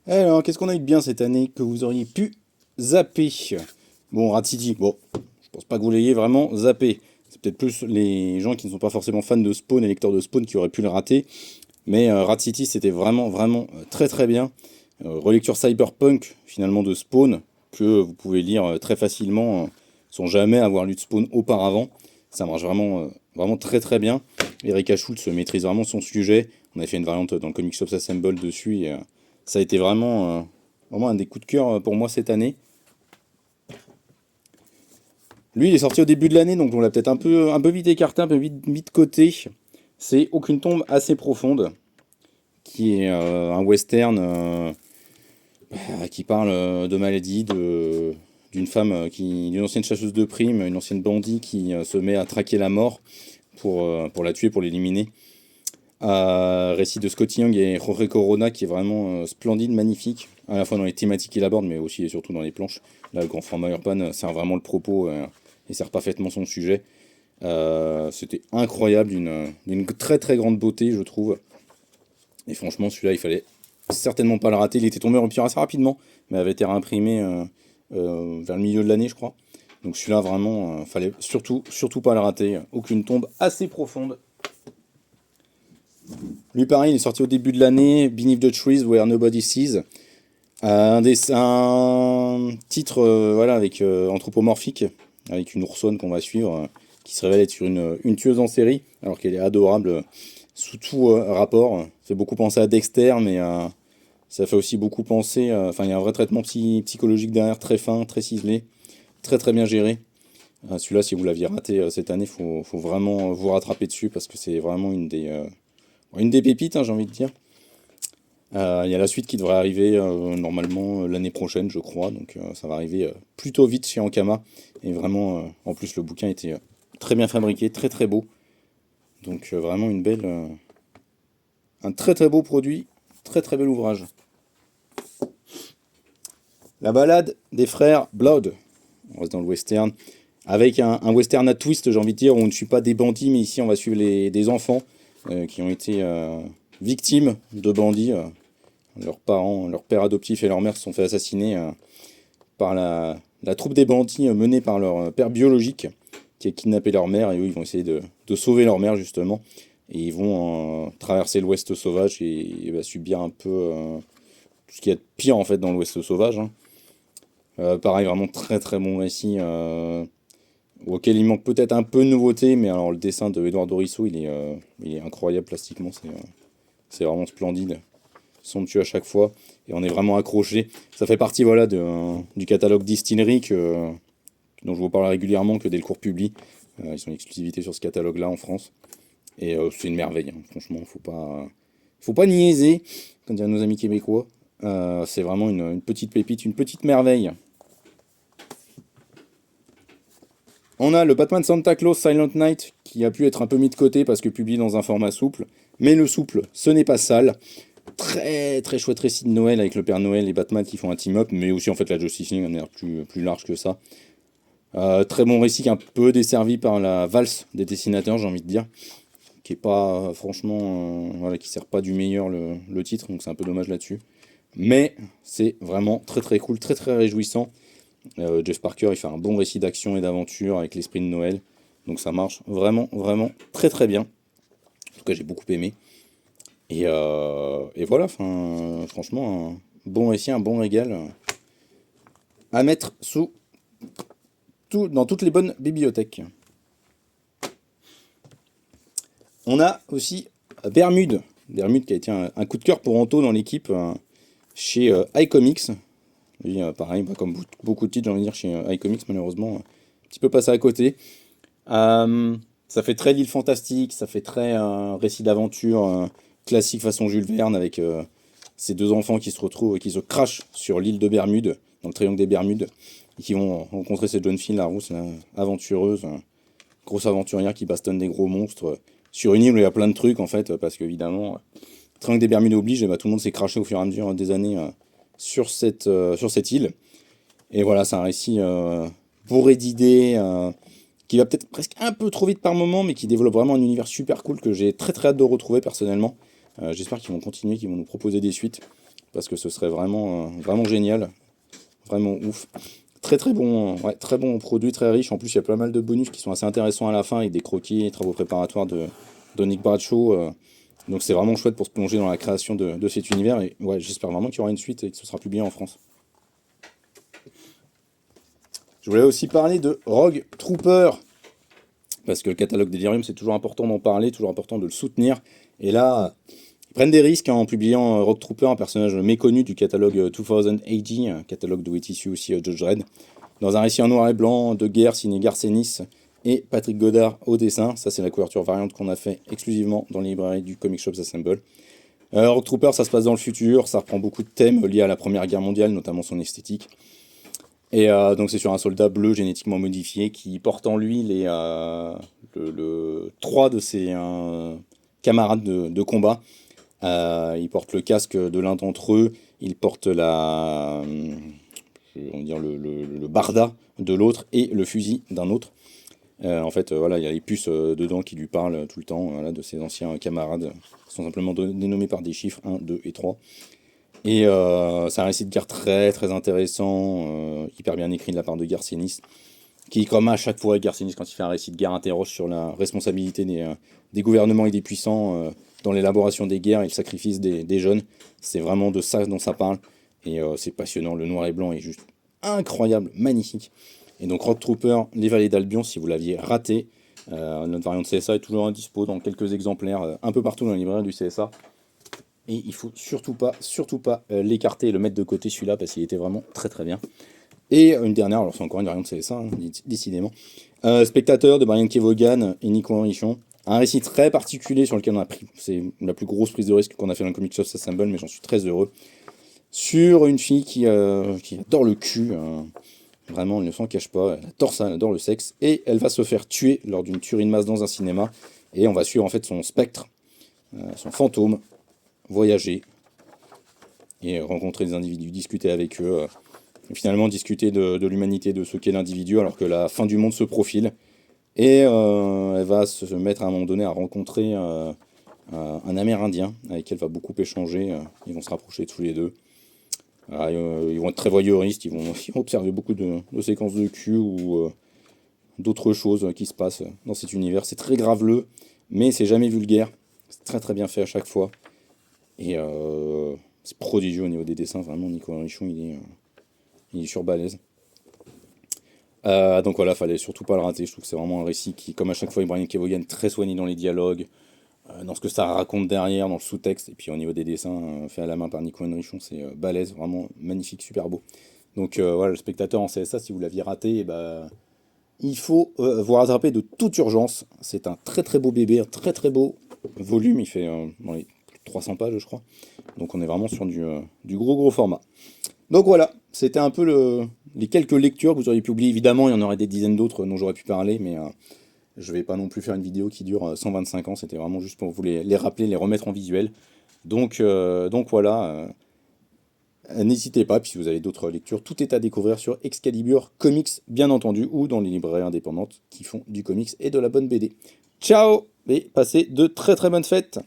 Alors, qu'est-ce qu'on a eu de bien cette année que vous auriez pu zapper? Bon, Rat City, bon, je pense pas que vous l'ayez vraiment zappé. C'est peut-être plus les gens qui ne sont pas forcément fans de Spawn et lecteurs de Spawn qui auraient pu le rater. Mais Rat City, c'était vraiment très très bien. Relecture cyberpunk finalement de Spawn, que vous pouvez lire très facilement sans jamais avoir lu de Spawn auparavant. Ça marche vraiment très très bien. Erika Schultz maîtrise vraiment son sujet. On a fait une variante dans le Comics of Assemble dessus et ça a été vraiment un des coups de cœur pour moi cette année. Lui, il est sorti au début de l'année, donc on l'a peut-être un peu vite écarté, un peu vite mis de côté. C'est Aucune tombe assez profonde, qui est un western qui parle de maladie, d'une femme d'une ancienne chasseuse de primes, une ancienne bandit qui se met à traquer la mort pour la tuer, pour l'éliminer. Récit de Scotty Young et Jorge Corona qui est vraiment splendide, magnifique, à la fois dans les thématiques qu'il aborde, mais aussi et surtout dans les planches. Là, le grand franc Meyerpan sert vraiment le propos et sert parfaitement son sujet. C'était incroyable, d'une très très grande beauté, je trouve. Et franchement, celui-là, il fallait certainement pas le rater. Il était tombé en pire assez rapidement, mais avait été réimprimé vers le milieu de l'année, je crois. Donc celui-là, vraiment, fallait surtout pas le rater. Aucune tombe assez profonde. Lui, pareil, il est sorti au début de l'année, Beneath the Trees, Where Nobody Sees. Un titre voilà, avec anthropomorphique, avec une oursonne qu'on va suivre, qui se révèle être une tueuse en série, alors qu'elle est adorable sous tout rapport. Ça fait beaucoup penser à Dexter, mais ça fait aussi beaucoup penser. Enfin, il y a un vrai traitement psychologique derrière, très fin, très ciselé, très très bien géré. Celui-là, si vous l'aviez raté cette année, faut vraiment vous rattraper dessus parce que c'est vraiment une des pépites, hein, j'ai envie de dire. Il y a la suite qui devrait arriver normalement l'année prochaine, je crois. Donc ça va arriver plutôt vite chez Ankama. Et vraiment, en plus, le bouquin était très bien fabriqué, très très beau. Donc vraiment un très très beau produit, très très bel ouvrage. La balade des frères Blood. On reste dans le western. Avec un western à twist, j'ai envie de dire, où on ne suit pas des bandits, mais ici on va suivre des enfants qui ont été victimes de bandits. Leurs parents, leur père adoptif et leur mère se sont fait assassiner par la troupe des bandits menée par leur père biologique qui a kidnappé leur mère et eux ils vont essayer de sauver leur mère justement et ils vont traverser l'Ouest sauvage et bah, subir un peu tout ce qu'il y a de pire en fait dans l'Ouest sauvage, hein. Pareil, vraiment très très bon récit auquel il manque peut-être un peu de nouveauté, mais alors le dessin de Edouard Dorisso il est incroyable plastiquement, c'est vraiment splendide, somptueux à chaque fois, et on est vraiment accroché. Ça fait partie voilà, du catalogue Distillery dont je vous parle régulièrement, que Delcourt publie. Ils sont en exclusivité sur ce catalogue-là en France. Et c'est une merveille, hein. Franchement, faut pas niaiser, comme diraient nos amis québécois. C'est vraiment une petite pépite, une petite merveille. On a le Batman Santa Claus Silent Night qui a pu être un peu mis de côté parce que publié dans un format souple. Mais le souple, ce n'est pas sale. Très très chouette récit de Noël avec le Père Noël et Batman qui font un team-up, mais aussi en fait la Justice League, on est plus large que ça. Très bon récit qui est un peu desservi par la valse des dessinateurs, j'ai envie de dire, qui est pas franchement, voilà, qui sert pas du meilleur le titre, donc c'est un peu dommage là-dessus. Mais c'est vraiment très très cool, très très réjouissant. Jeff Parker, il fait un bon récit d'action et d'aventure avec l'esprit de Noël, donc ça marche vraiment très très bien. En tout cas, j'ai beaucoup aimé. Et voilà, franchement, un bon récit, un bon régal à mettre dans toutes les bonnes bibliothèques. On a aussi Bermude. Bermude qui a été un coup de cœur pour Anto dans l'équipe chez iComics. Lui, pareil, bah, comme beaucoup de titres, j'ai envie de dire, chez iComics, malheureusement, un petit peu passé à côté. Euh, Ça fait très l'île fantastique, ça fait très récit d'aventure classique façon Jules Verne avec ces deux enfants qui se retrouvent, qui se crachent sur l'île de Bermude, dans le triangle des Bermudes, et qui vont rencontrer cette jeune fille, la rousse, là, aventureuse, grosse aventurière qui bastonne des gros monstres sur une île où il y a plein de trucs en fait, parce qu'évidemment, Triangle des Bermudes oblige, et bah, tout le monde s'est craché au fur et à mesure des années sur cette île. Et voilà, c'est un récit bourré d'idées, qui va peut-être presque un peu trop vite par moment, mais qui développe vraiment un univers super cool que j'ai très très hâte de retrouver personnellement. J'espère qu'ils vont continuer, qu'ils vont nous proposer des suites, parce que ce serait vraiment, vraiment génial, vraiment ouf. Très très bon, ouais, très bon produit, très riche. En plus, il y a pas mal de bonus qui sont assez intéressants à la fin, avec des croquis et travaux préparatoires de Nick Bradshaw. Donc c'est vraiment chouette pour se plonger dans la création de cet univers. Et ouais, j'espère vraiment qu'il y aura une suite et que ce sera publié en France. Je voulais aussi parler de Rogue Trooper, parce que le catalogue Delirium, c'est toujours important d'en parler, toujours important de le soutenir. Et là, ils prennent des risques en publiant Rogue Trooper, un personnage méconnu du catalogue 2080, un catalogue d'où est issu aussi Judge Dredd, dans un récit en noir et blanc de guerre signé Garth Ennis et Patrick Goddard au dessin. Ça, c'est la couverture variante qu'on a fait exclusivement dans les librairies du Comic Shops Assemble. Rogue Trooper, ça se passe dans le futur, ça reprend beaucoup de thèmes liés à la Première Guerre mondiale, notamment son esthétique. Et donc c'est sur un soldat bleu génétiquement modifié qui porte en lui trois de ses camarades de combat. Il porte le casque de l'un d'entre eux, il porte on va dire le barda de l'autre et le fusil d'un autre. En fait, voilà, il y a les puces dedans qui lui parlent tout le temps, voilà, de ses anciens camarades, qui sont simplement dénommés par des chiffres 1, 2 et 3. Et c'est un récit de guerre très très intéressant, hyper bien écrit de la part de Garth Ennis, qui, comme à chaque fois, Garth Ennis, quand il fait un récit de guerre, interroge sur la responsabilité des gouvernements et des puissants dans l'élaboration des guerres et le sacrifice des jeunes. C'est vraiment de ça dont ça parle, et c'est passionnant. Le noir et blanc est juste incroyable, magnifique. Et donc Rogue Trooper, Les Vallées d'Albion, si vous l'aviez raté, notre variante CSA est toujours à dispo dans quelques exemplaires, un peu partout dans la librairie du CSA. Et il faut surtout pas l'écarter et le mettre de côté celui-là parce qu'il était vraiment très très bien. Et une dernière, alors c'est encore une variante CSA, hein, décidément. Spectateur de Brian Kevogan et Nico Henrichon. Un récit très particulier sur lequel on a pris, c'est la plus grosse prise de risque qu'on a fait dans le Comic Shop Assemble, mais j'en suis très heureux. Sur une fille qui adore le cul, vraiment elle ne s'en cache pas, elle adore ça, elle adore le sexe, et elle va se faire tuer lors d'une tuerie de masse dans un cinéma, et on va suivre en fait son spectre, son fantôme, voyager et rencontrer des individus, discuter avec eux, et finalement discuter de l'humanité, de ce qu'est l'individu, alors que la fin du monde se profile. Et elle va se mettre à un moment donné à rencontrer un Amérindien avec qui elle va beaucoup échanger. Ils vont se rapprocher tous les deux. Ils vont être très voyeuristes, ils vont observer beaucoup de séquences de cul ou d'autres choses qui se passent dans cet univers. C'est très graveleux, mais c'est jamais vulgaire. C'est très très bien fait à chaque fois. Et c'est prodigieux au niveau des dessins, vraiment. Nico Henrichon, il est sur balèze. Donc voilà, fallait surtout pas le rater. Je trouve que c'est vraiment un récit qui, comme à chaque fois, est Brian Kevogan, très soigné dans les dialogues, dans ce que ça raconte derrière, dans le sous-texte, et puis au niveau des dessins faits à la main par Nico Henrichon, c'est balèze, vraiment magnifique, super beau. Donc voilà, le spectateur en CSA, si vous l'aviez raté, il faut vous rattraper de toute urgence. C'est un très très beau bébé, un très très beau volume, il fait dans les 300 pages, je crois. Donc on est vraiment sur du gros format. Donc voilà, c'était un peu les quelques lectures que vous auriez pu oublier. Évidemment, il y en aurait des dizaines d'autres dont j'aurais pu parler, mais je vais pas non plus faire une vidéo qui dure 125 ans. C'était vraiment juste pour vous les rappeler, les remettre en visuel. Donc voilà, n'hésitez pas, puis si vous avez d'autres lectures, tout est à découvrir sur Excalibur Comics, bien entendu, ou dans les librairies indépendantes qui font du comics et de la bonne BD. Ciao et passez de très très bonnes fêtes!